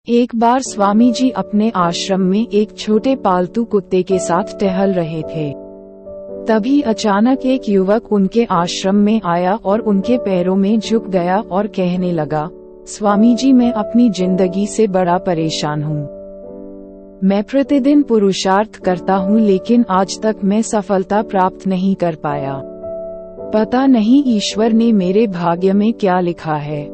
एक बार स्वामी जी अपने आश्रम में एक छोटे पालतू कुत्ते के साथ टहल रहे थे। तभी अचानक एक युवक उनके आश्रम में आया और उनके पैरों में झुक गया और कहने लगा, स्वामी जी, मैं अपनी जिंदगी से बड़ा परेशान हूँ। मैं प्रतिदिन पुरुषार्थ करता हूँ लेकिन आज तक मैं सफलता प्राप्त नहीं कर पाया। पता नहीं ईश्वर ने मेरे भाग्य में क्या लिखा है,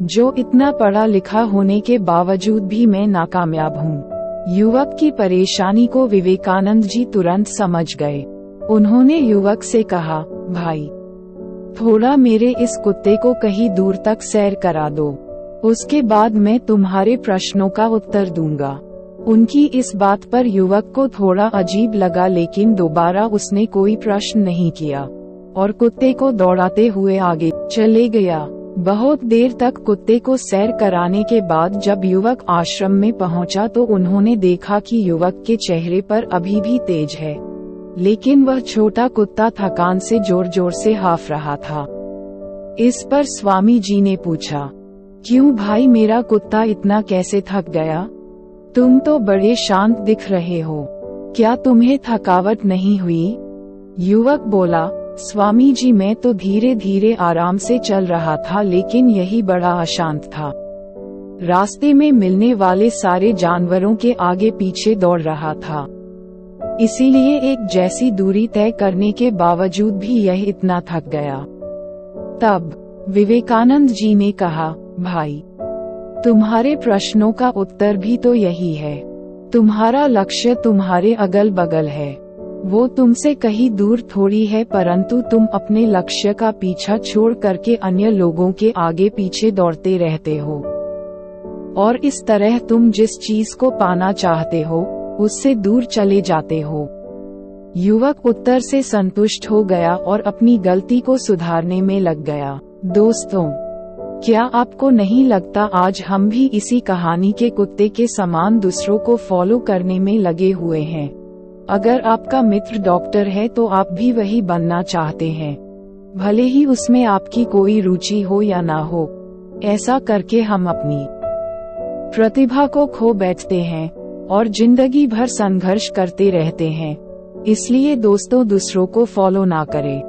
जो इतना पढ़ा लिखा होने के बावजूद भी मैं नाकामयाब हूँ। युवक की परेशानी को विवेकानंद जी तुरंत समझ गए। उन्होंने युवक से कहा, भाई, थोड़ा मेरे इस कुत्ते को कहीं दूर तक सैर करा दो, उसके बाद मैं तुम्हारे प्रश्नों का उत्तर दूंगा। उनकी इस बात पर युवक को थोड़ा अजीब लगा, लेकिन दोबारा उसने कोई प्रश्न नहीं किया और कुत्ते को दौड़ाते हुए आगे चले गया। बहुत देर तक कुत्ते को सैर कराने के बाद जब युवक आश्रम में पहुंचा तो उन्होंने देखा कि युवक के चेहरे पर अभी भी तेज है, लेकिन वह छोटा कुत्ता थकान से जोर जोर से हाफ रहा था। इस पर स्वामी जी ने पूछा, क्यों भाई, मेरा कुत्ता इतना कैसे थक गया? तुम तो बड़े शांत दिख रहे हो, क्या तुम्हें थकावट नहीं हुई? युवक बोला, स्वामी जी, मैं तो धीरे धीरे आराम से चल रहा था, लेकिन यही बड़ा अशांत था। रास्ते में मिलने वाले सारे जानवरों के आगे पीछे दौड़ रहा था, इसीलिए एक जैसी दूरी तय करने के बावजूद भी यह इतना थक गया। तब विवेकानंद जी ने कहा, भाई, तुम्हारे प्रश्नों का उत्तर भी तो यही है। तुम्हारा लक्ष्य तुम्हारे अगल बगल है, वो तुमसे कहीं दूर थोड़ी है, परंतु तुम अपने लक्ष्य का पीछा छोड़ करके अन्य लोगों के आगे पीछे दौड़ते रहते हो, और इस तरह तुम जिस चीज को पाना चाहते हो उससे दूर चले जाते हो। युवक उत्तर से संतुष्ट हो गया और अपनी गलती को सुधारने में लग गया। दोस्तों, क्या आपको नहीं लगता आज हम भी इसी कहानी के कुत्ते के समान दूसरों को फॉलो करने में लगे हुए हैं? अगर आपका मित्र डॉक्टर है तो आप भी वही बनना चाहते हैं, भले ही उसमें आपकी कोई रुचि हो या ना हो। ऐसा करके हम अपनी प्रतिभा को खो बैठते हैं और जिंदगी भर संघर्ष करते रहते हैं। इसलिए दोस्तों, दूसरों को फॉलो ना करें,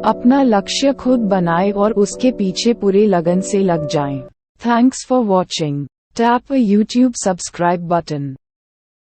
अपना लक्ष्य खुद बनाएं और उसके पीछे पूरे लगन से लग जाएं। Thanks for watching. Tap a YouTube subscribe button.